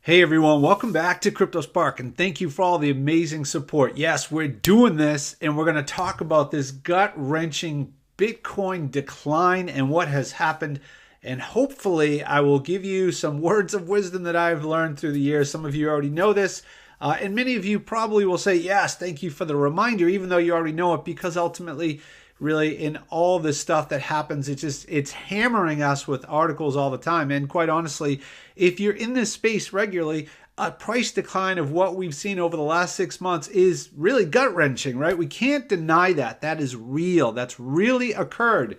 Hey everyone, welcome back to Crypto Spark and thank you for all the amazing support. Yes, we're doing this and we're going to talk about this gut-wrenching Bitcoin decline and what has happened. And hopefully I will give you some words of wisdom that I've learned through the years. Some of you already know this. And many of you probably will say, yes, thank you for the reminder, even though you already know it, because ultimately, really, in all this stuff that happens, it's hammering us with articles all the time. And quite honestly, if you're in this space regularly, a price decline of what we've seen over the last 6 months is really gut-wrenching, right? We can't deny that. That is real. That's really occurred.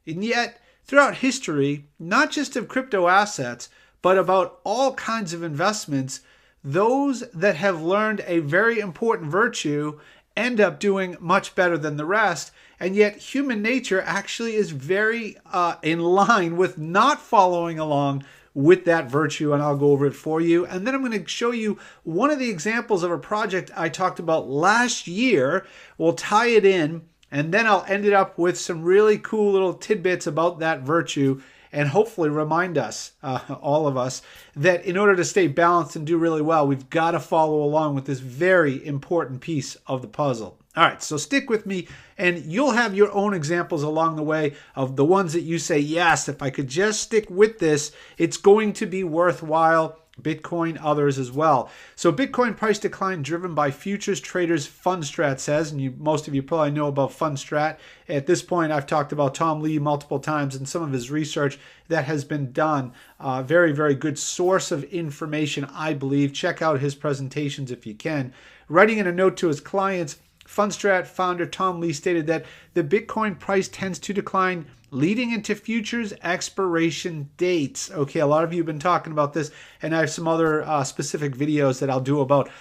And yet, throughout history, not just of crypto assets, but about all kinds of investments, those that have learned a very important virtue end up doing much better than the rest. And yet human nature actually is very in line with not following along with that virtue, and I'll go over it for you. And then I'm going to show you one of the examples of a project I talked about last year. We'll tie it in, and then I'll end it up with some really cool little tidbits about that virtue and hopefully remind us, all of us, that in order to stay balanced and do really well, we've got to follow along with this very important piece of the puzzle. All right, so stick with me, and you'll have your own examples along the way of the ones that you say, yes, if I could just stick with this, it's going to be worthwhile. Bitcoin, others as well. So Bitcoin price decline driven by futures traders, Fundstrat says, and most of you probably know about Fundstrat. At this point, I've talked about Tom Lee multiple times and some of his research that has been done. Very, very good source of information, I believe. Check out his presentations if you can. Writing in a note to his clients, Fundstrat founder Tom Lee stated that the Bitcoin price tends to decline leading into futures expiration dates. Okay, a lot of you have been talking about this, and I have some other specific videos that I'll do about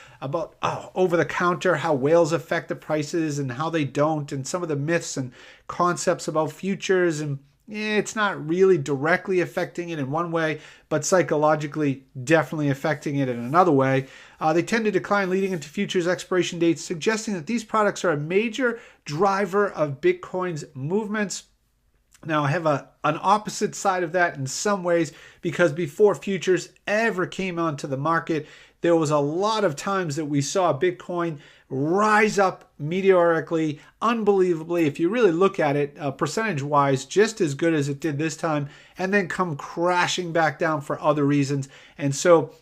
over-the-counter, how whales affect the prices and how they don't, and some of the myths and concepts about futures. And it's not really directly affecting it in one way, but psychologically definitely affecting it in another way. They tend to decline leading into futures expiration dates, suggesting that these products are a major driver of Bitcoin's movements. Now, I have an opposite side of that in some ways, because before futures ever came onto the market, there was a lot of times that we saw Bitcoin rise up meteorically, unbelievably, if you really look at it, percentage-wise, just as good as it did this time, and then come crashing back down for other reasons. And so,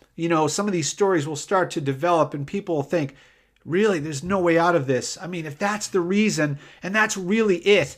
some of these stories will start to develop, and people will think, really, there's no way out of this. I mean, if that's the reason, and that's really it,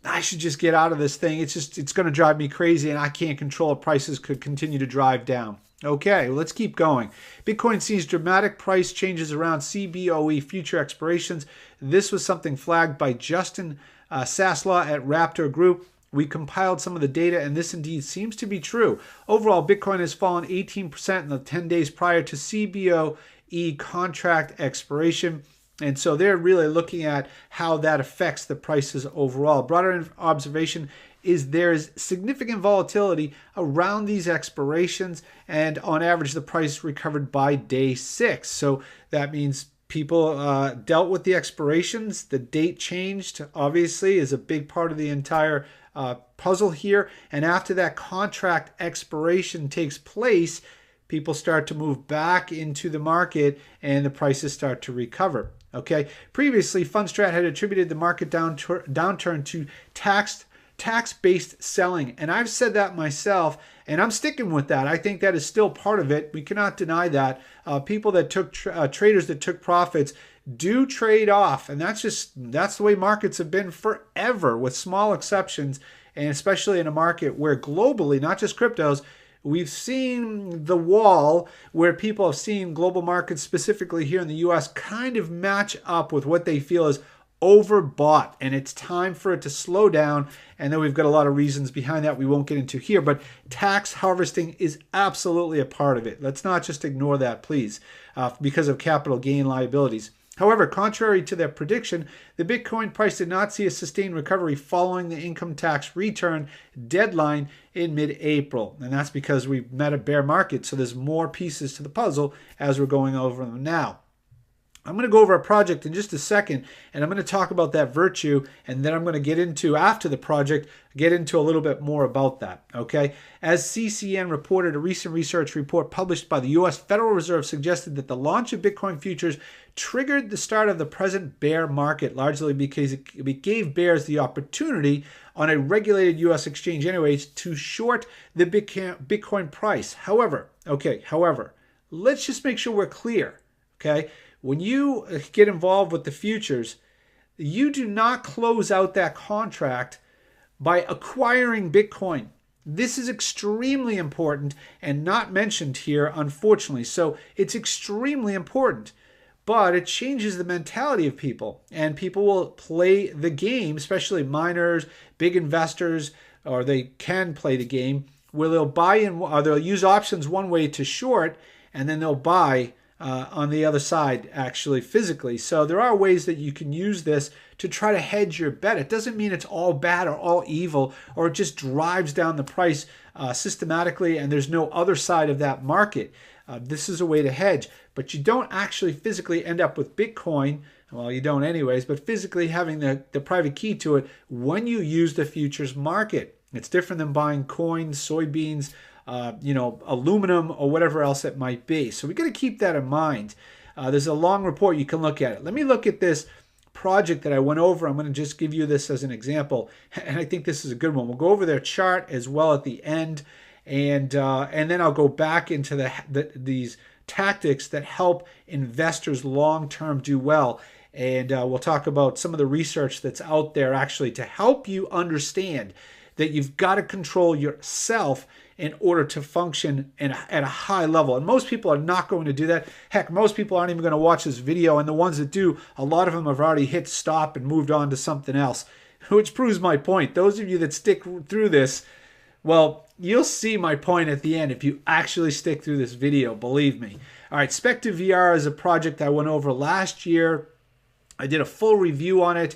I should just get out of this thing. It's going to drive me crazy, and I can't control it. Prices could continue to drive down. Okay, let's keep going. Bitcoin sees dramatic price changes around CBOE future expirations. This was something flagged by Justin Saslaw at Raptor Group. We compiled some of the data, and this indeed seems to be true. Overall, Bitcoin has fallen 18% in the 10 days prior to CBOE contract expiration. And so they're really looking at how that affects the prices overall. Broader observation is there is significant volatility around these expirations, and on average, the price recovered by day 6. So that means people dealt with the expirations. The date changed, obviously, is a big part of the entire puzzle here. And after that contract expiration takes place, people start to move back into the market and the prices start to recover. Okay. Previously, Fundstrat had attributed the market downturn to tax-based selling, and I've said that myself, and I'm sticking with that. I think that is still part of it. We cannot deny that. People that took traders that took profits do trade off, and that's the way markets have been forever, with small exceptions, and especially in a market where globally, not just cryptos, we've seen the wall where people have seen global markets, specifically here in the US, kind of match up with what they feel is overbought, and it's time for it to slow down. And then we've got a lot of reasons behind that we won't get into here, but tax harvesting is absolutely a part of it. Let's not just ignore that, please, because of capital gain liabilities. However, contrary to their prediction, the Bitcoin price did not see a sustained recovery following the income tax return deadline in mid-April. And that's because we've met a bear market, so there's more pieces to the puzzle as we're going over them now. I'm going to go over a project in just a second, and I'm going to talk about that virtue, and then I'm going to get into, after the project, get into a little bit more about that, okay? As CCN reported, a recent research report published by the U.S. Federal Reserve suggested that the launch of Bitcoin futures triggered the start of the present bear market, largely because it gave bears the opportunity on a regulated U.S. exchange anyways to short the Bitcoin price. However, let's just make sure we're clear, okay? When you get involved with the futures, you do not close out that contract by acquiring Bitcoin. This is extremely important and not mentioned here, unfortunately. So it's extremely important, but it changes the mentality of people, and people will play the game, especially miners, big investors, or they can play the game where they'll buy in, or they'll use options one way to short, and then they'll buy on the other side, actually physically. So there are ways that you can use this to try to hedge your bet. It doesn't mean it's all bad or all evil, or it just drives down the price systematically and there's no other side of that market. This is a way to hedge, but you don't actually physically end up with Bitcoin. Well, you don't anyways, but physically having the private key to it when you use the futures market. It's different than buying coins, soybeans, aluminum, or whatever else it might be. So we got to keep that in mind. There's a long report. You can look at it. Let me look at this project that I went over. I'm going to just give you this as an example, and I think this is a good one. We'll go over their chart as well at the end, and then I'll go back into these tactics that help investors long-term do well. And we'll talk about some of the research that's out there actually to help you understand that you've got to control yourself in order to function at a high level. And most people are not going to do that. Heck, most people aren't even going to watch this video. And the ones that do, a lot of them have already hit stop and moved on to something else, which proves my point. Those of you that stick through this, well, you'll see my point at the end if you actually stick through this video, believe me. All right, Spectre VR is a project I went over last year. I did a full review on it.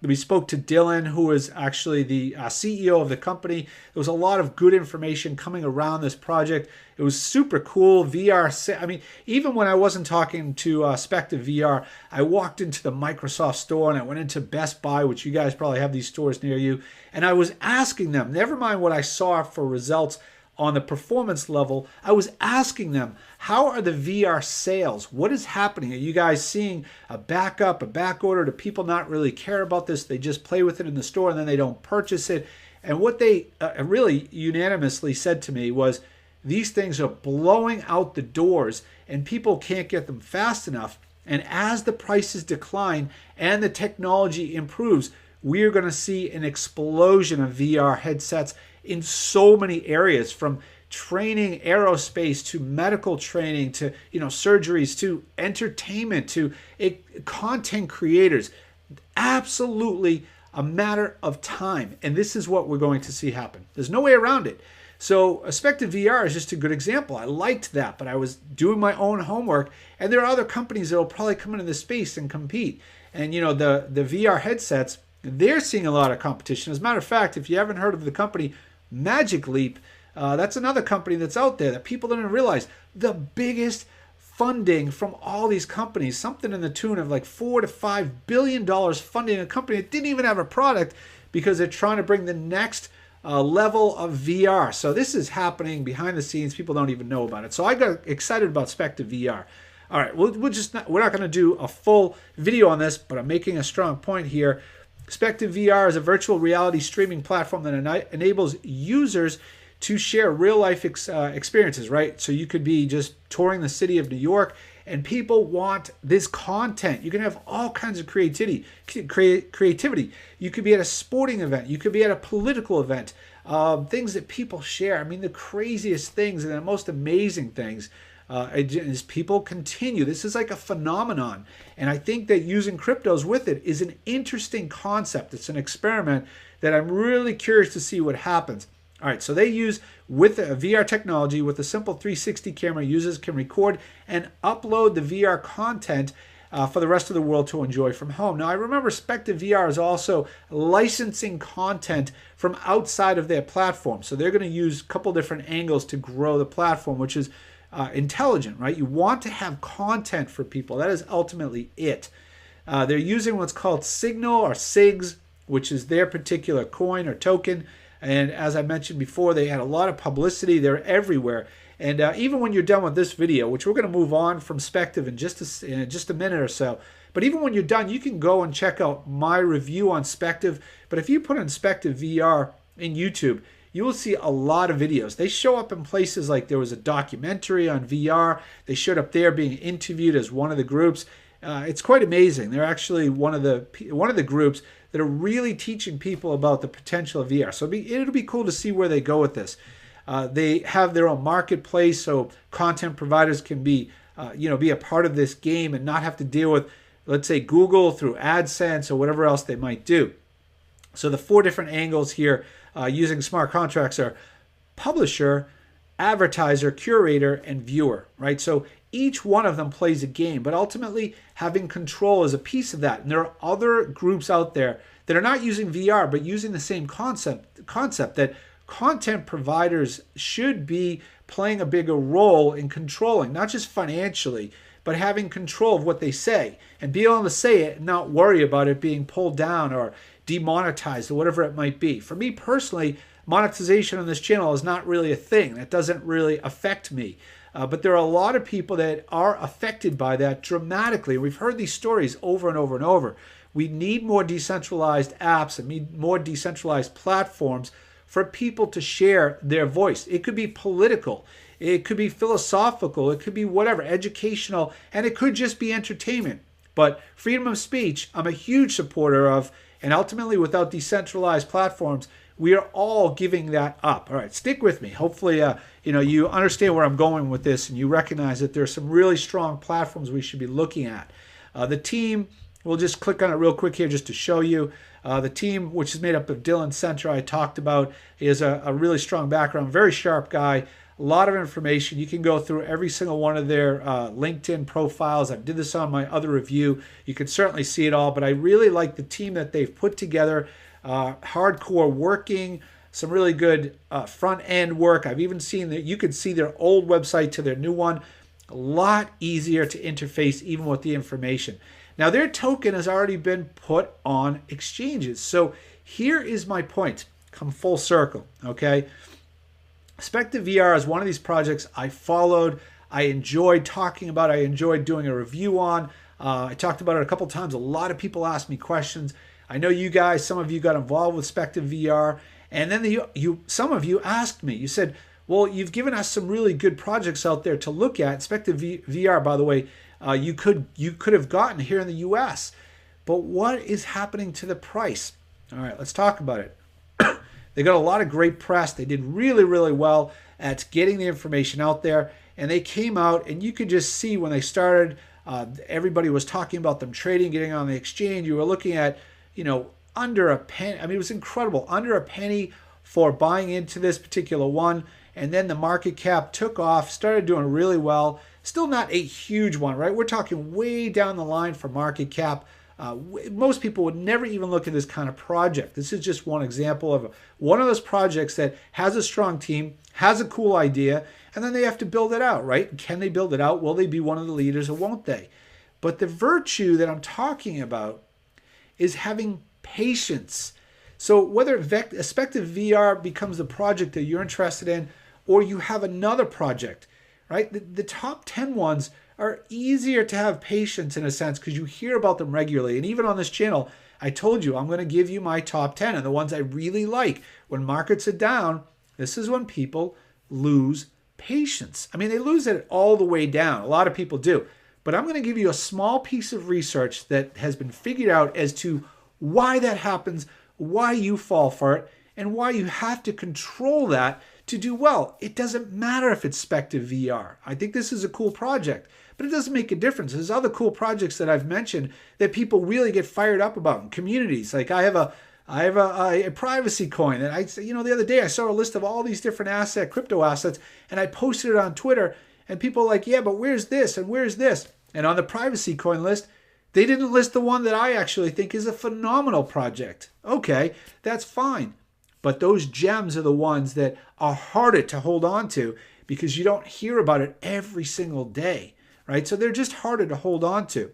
We spoke to Dylan, who is actually the CEO of the company. There was a lot of good information coming around this project. It was super cool. VR, I mean, even when I wasn't talking to Spectre VR, I walked into the Microsoft store and I went into Best Buy, which you guys probably have these stores near you, and I was asking them, never mind what I saw for results on the performance level, I was asking them, how are the VR sales? What is happening? Are you guys seeing a backup, a back order? Do people not really care about this? They just play with it in the store and then they don't purchase it. And what they really unanimously said to me was, these things are blowing out the doors and people can't get them fast enough. And as the prices decline and the technology improves, we're going to see an explosion of VR headsets in so many areas, from training, aerospace, to medical training, to surgeries, to entertainment, to content creators. Absolutely a matter of time, and this is what we're going to see happen. There's no way around it. So Spectre VR is just a good example. I liked that, but I was doing my own homework, and there are other companies that will probably come into this space and compete. And the VR headsets, they're seeing a lot of competition. As a matter of fact, if you haven't heard of the company Magic Leap, that's another company that's out there that people didn't realize. The biggest funding from all these companies, something in the tune of like $4 to $5 billion funding a company that didn't even have a product, because they're trying to bring the next level of VR. So this is happening behind the scenes. People don't even know about it. So I got excited about Spectre VR. All right, we're not going to do a full video on this, but I'm making a strong point here. Spectre VR is a virtual reality streaming platform that enables users to share real-life experiences, right? So you could be just touring the city of New York, and people want this content. You can have all kinds of creativity. You could be at a sporting event. You could be at a political event. Things that people share. I mean, the craziest things and the most amazing things. As people continue, this is like a phenomenon, and I think that using cryptos with it is an interesting concept. It's an experiment that I'm really curious to see what happens. All right, so they use, with a VR technology, with a simple 360 camera, users can record and upload the VR content for the rest of the world to enjoy from home. Now, I remember Spectre VR is also licensing content from outside of their platform, so they're going to use a couple different angles to grow the platform, which is intelligent, right? You want to have content for people. That is ultimately it. They're using what's called Signal or SIGs, which is their particular coin or token. And as I mentioned before, they had a lot of publicity. They're everywhere. And even when you're done with this video, which we're going to move on from Spective in just a minute or so, but even when you're done, you can go and check out my review on Spective. But if you put in Spective VR in YouTube, you will see a lot of videos. They show up in places like there was a documentary on VR. They showed up there being interviewed as one of the groups. It's quite amazing. They're actually one of the groups that are really teaching people about the potential of VR. So it'll be cool to see where they go with this. They have their own marketplace, so content providers can be a part of this game and not have to deal with, let's say, Google through AdSense or whatever else they might do. So the 4 different angles here using smart contracts are publisher, advertiser, curator, and viewer, right? So each one of them plays a game, but ultimately having control is a piece of that. And there are other groups out there that are not using VR, but using the same concept that content providers should be playing a bigger role in controlling, not just financially, but having control of what they say and be able to say it and not worry about it being pulled down or demonetized or whatever it might be. For me personally, monetization on this channel is not really a thing. That doesn't really affect me. But there are a lot of people that are affected by that dramatically. We've heard these stories over and over and over. We need more decentralized apps and need more decentralized platforms for people to share their voice. It could be political, it could be philosophical, it could be whatever, educational, and it could just be entertainment. But freedom of speech, I'm a huge supporter of, and ultimately without decentralized platforms, we are all giving that up. All right, stick with me. Hopefully, you understand where I'm going with this and you recognize that there's some really strong platforms we should be looking at. The team, we'll just click on it real quick here just to show you. The team, which is made up of Dylan Center, I talked about, is a really strong background, very sharp guy, a lot of information. You can go through every single one of their LinkedIn profiles. I did this on my other review. You can certainly see it all, but I really like the team that they've put together. Hardcore working, some really good front end work. I've even seen that you can see their old website to their new one. A lot easier to interface even with the information. Now their token has already been put on exchanges. So here is my point. Come full circle, okay? Spective VR is one of these projects I followed. I enjoyed talking about. I enjoyed doing a review on. I talked about it a couple times. A lot of people asked me questions. I know you guys, some of you got involved with Spective VR, and then some of you asked me. You said, well, you've given us some really good projects out there to look at. Spective VR, by the way, you could have gotten here in the US. But what is happening to the price? All right, let's talk about it. They got a lot of great press. They did really, really well at getting the information out there. And they came out, and you could just see when they started, everybody was talking about them trading, getting on the exchange. You were looking at, under a penny. I mean, it was incredible. Under a penny for buying into this particular one. And then the market cap took off, started doing really well. Still not a huge one, right? We're talking way down the line for market cap. Most people would never even look at this kind of project. This is just one example of one of those projects that has a strong team, has a cool idea, and then they have to build it out, right? Can they build it out? Will they be one of the leaders or won't they? But the virtue that I'm talking about is having patience. So whether Spective VR becomes the project that you're interested in, or you have another project, right? The top 10 ones are easier to have patience in a sense because you hear about them regularly. And even on this channel, I told you I'm going to give you my top 10 and the ones I really like. When markets are down, this is when people lose patience. I mean, they lose it all the way down. A lot of people do. But I'm going to give you a small piece of research that has been figured out as to why that happens, why you fall for it, and why you have to control that to do well. It doesn't matter if it's Spective VR. I think this is a cool project, but it doesn't make a difference. There's other cool projects that I've mentioned that people really get fired up about in communities. Like I have a privacy coin that the other day I saw a list of all these different crypto assets, and I posted it on Twitter, and people are like, yeah, but where's this and where's this? And on the privacy coin list, they didn't list the one that I actually think is a phenomenal project. Okay, that's fine. But those gems are the ones that are harder to hold on to because you don't hear about it every single day, right? So they're just harder to hold on to.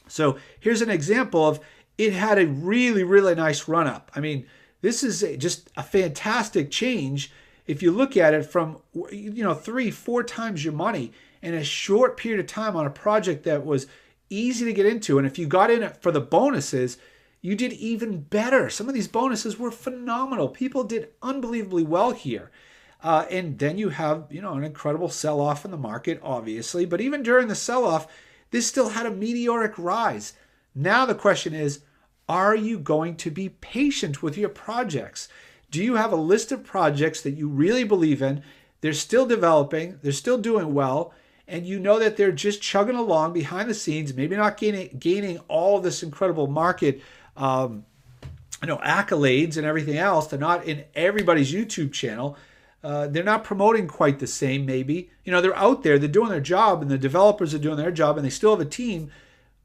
So here's an example of it had a really, really nice run up. I mean, this is just a fantastic change if you look at it from, 3-4 times your money in a short period of time on a project that was easy to get into. And if you got in it for the bonuses, you did even better. Some of these bonuses were phenomenal. People did unbelievably well here. And then you have, an incredible sell-off in the market, obviously. But even during the sell-off, this still had a meteoric rise. Now the question is, are you going to be patient with your projects? Do you have a list of projects that you really believe in? They're still developing, they're still doing well, and you know that they're just chugging along behind the scenes, maybe not gaining all this incredible market accolades and everything else. They're not in everybody's YouTube channel. They're not promoting quite the same, maybe. They're out there, they're doing their job, and the developers are doing their job, and they still have a team,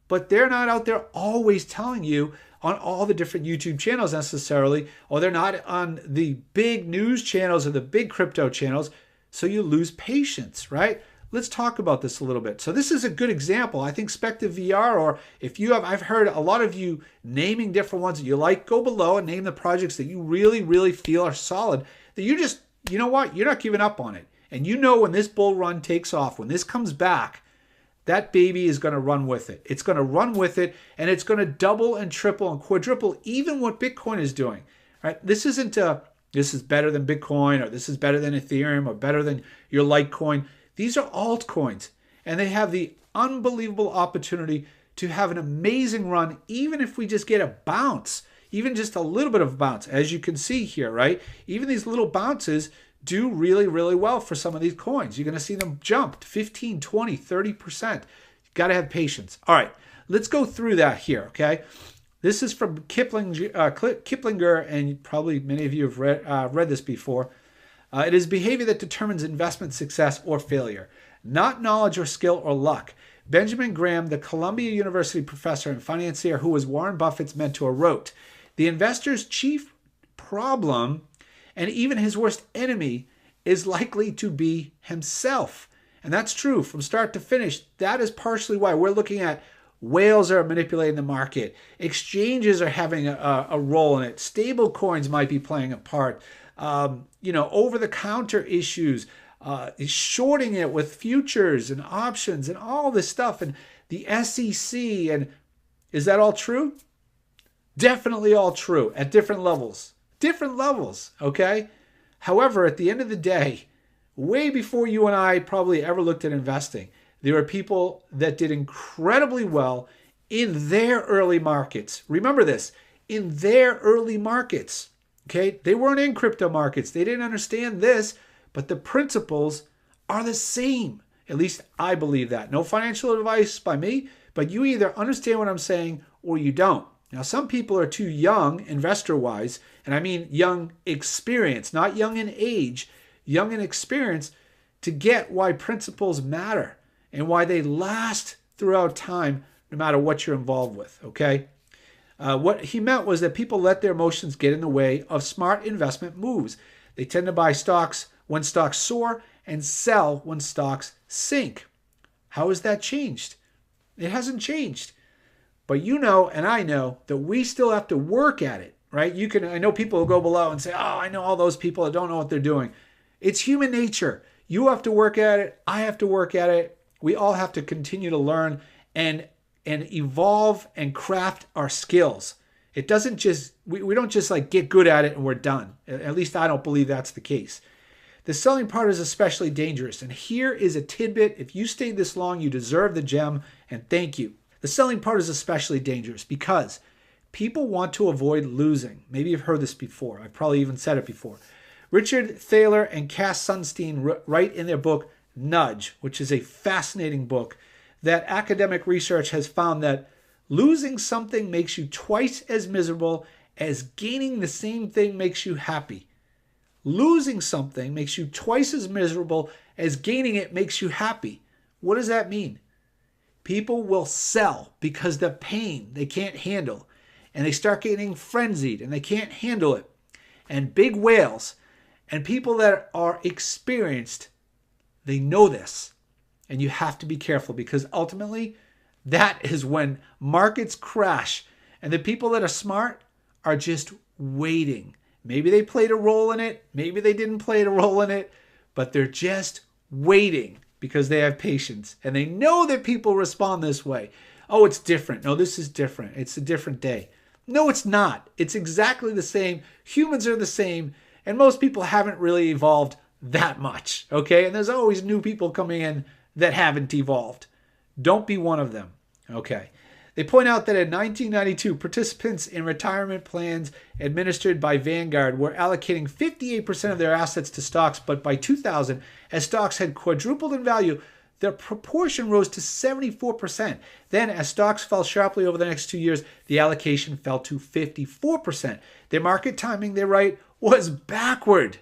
but they're not out there always telling you on all the different YouTube channels necessarily, or they're not on the big news channels or the big crypto channels, so you lose patience, right? Let's talk about this a little bit. So this is a good example. I think Spective VR, or if you have, I've heard a lot of you naming different ones that you like. Go below and name the projects that you really, really feel are solid, that you just, you know what, you're not giving up on it. And when this bull run takes off, when this comes back, that baby is going to run with it. It's going to run with it, and it's going to double and triple and quadruple even what Bitcoin is doing. Right? This isn't this is better than Bitcoin, or this is better than Ethereum, or better than your Litecoin. These are altcoins, and they have the unbelievable opportunity to have an amazing run, even if we just get a bounce, even just a little bit of a bounce, as you can see here, right? Even these little bounces do really, really well for some of these coins. You're going to see them jump 15, 20, 30%. You've got to have patience. All right, let's go through that here, okay? This is from Kiplinger, and probably many of you have read this before. It is behavior that determines investment success or failure, not knowledge or skill or luck. Benjamin Graham, the Columbia University professor and financier who was Warren Buffett's mentor, wrote, "The investor's chief problem and even his worst enemy is likely to be himself." And that's true from start to finish. That is partially why we're looking at whales are manipulating the market. Exchanges are having a role in it. Stable coins might be playing a part. Over-the-counter issues, shorting it with futures and options and all this stuff. And the SEC, and is that all true? Definitely all true at different levels. Different levels, okay? However, at the end of the day, way before you and I probably ever looked at investing, there are people that did incredibly well in their early markets. Remember this, in their early markets, okay? They weren't in crypto markets. They didn't understand this, but the principles are the same. At least I believe that. No financial advice by me, but you either understand what I'm saying or you don't. Now, some people are too young, investor-wise, and I mean young experience, not young in age, young in experience, to get why principles matter and why they last throughout time, no matter what you're involved with, okay? What he meant was that people let their emotions get in the way of smart investment moves. They tend to buy stocks when stocks soar and sell when stocks sink. How has that changed? It hasn't changed. But you know, and I know, that we still have to work at it, right? I know people will go below and say, oh, I know all those people that don't know what they're doing. It's human nature. You have to work at it. I have to work at it. We all have to continue to learn and evolve and craft our skills. It doesn't just, we don't just like get good at it and we're done. At least I don't believe that's the case. The selling part is especially dangerous. And here is a tidbit. If you stayed this long, you deserve the gem, and thank you. The selling part is especially dangerous because people want to avoid losing. Maybe you've heard this before. I've probably even said it before. Richard Thaler and Cass Sunstein write in their book, Nudge, which is a fascinating book, that academic research has found that losing something makes you twice as miserable as gaining the same thing makes you happy. Losing something makes you twice as miserable as gaining it makes you happy. What does that mean? People will sell because the pain they can't handle, and they start getting frenzied and they can't handle it. And big whales and people that are experienced They know this. And you have to be careful, because ultimately that is when markets crash. And the people that are smart are just waiting. Maybe they played a role in it. Maybe they didn't play a role in it. But they're just waiting because they have patience. And they know that people respond this way. Oh, it's different. No, this is different. It's a different day. No, it's not. It's exactly the same. Humans are the same. And most people haven't really evolved that much. Okay? And there's always new people coming in that haven't evolved. Don't be one of them. Okay. They point out that in 1992, participants in retirement plans administered by Vanguard were allocating 58% of their assets to stocks, but by 2000, as stocks had quadrupled in value, the proportion rose to 74%. Then, as stocks fell sharply over the next 2 years, the allocation fell to 54%. Their market timing, they write, was backward.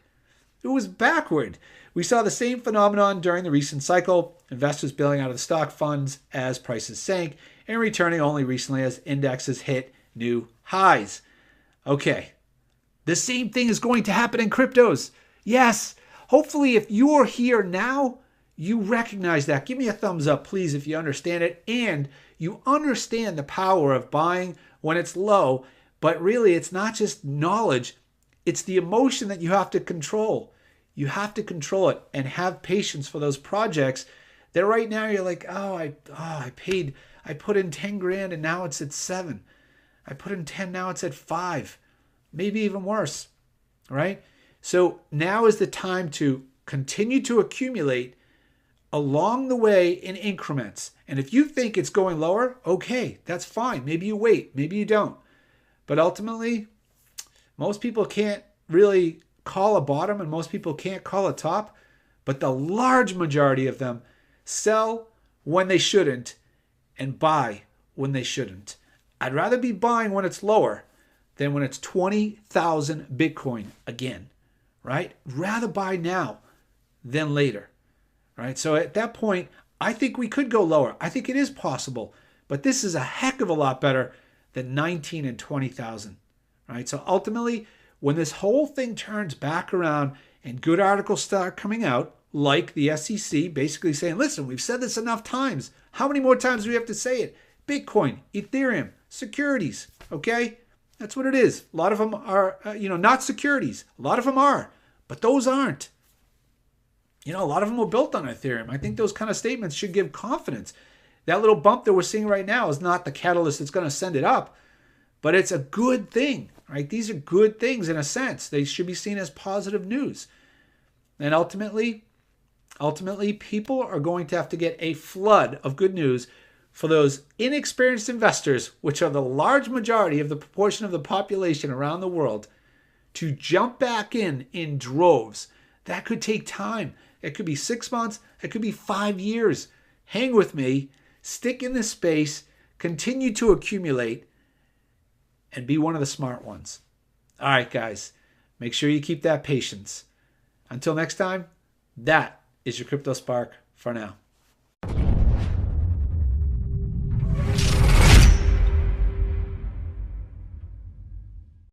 It was backward. We saw the same phenomenon during the recent cycle, investors bailing out of the stock funds as prices sank and returning only recently as indexes hit new highs. Okay, the same thing is going to happen in cryptos. Yes, hopefully if you're here now, you recognize that. Give me a thumbs up, please, if you understand it, and you understand the power of buying when it's low, but really it's not just knowledge, it's the emotion that you have to control. You have to control it and have patience for those projects that right now you're like, I put in 10 grand and now it's at 7. I put in 10, now it's at 5. Maybe even worse, right? So now is the time to continue to accumulate along the way in increments. And if you think it's going lower, okay, that's fine. Maybe you wait, maybe you don't. But ultimately, most people can't really call a bottom and most people can't call a top, but the large majority of them sell when they shouldn't and buy when they shouldn't. I'd rather be buying when it's lower than when it's 20,000 Bitcoin again, right? Rather buy now than later, right? So at that point, I think we could go lower. I think it is possible, but this is a heck of a lot better than 19 and 20,000, right? So ultimately, when this whole thing turns back around and good articles start coming out, like the SEC basically saying, listen, we've said this enough times. How many more times do we have to say it? Bitcoin, Ethereum, securities, okay? That's what it is. A lot of them are, not securities. A lot of them are, but those aren't. A lot of them were built on Ethereum. I think those kind of statements should give confidence. That little bump that we're seeing right now is not the catalyst that's going to send it up, but it's a good thing, right? These are good things in a sense. They should be seen as positive news. And ultimately, people are going to have to get a flood of good news for those inexperienced investors, which are the large majority of the proportion of the population around the world, to jump back in droves. That could take time. It could be 6 months. It could be 5 years. Hang with me. Stick in this space. Continue to accumulate. And be one of the smart ones. All right, guys. Make sure you keep that patience. Until next time, that is your Crypto Spark for now.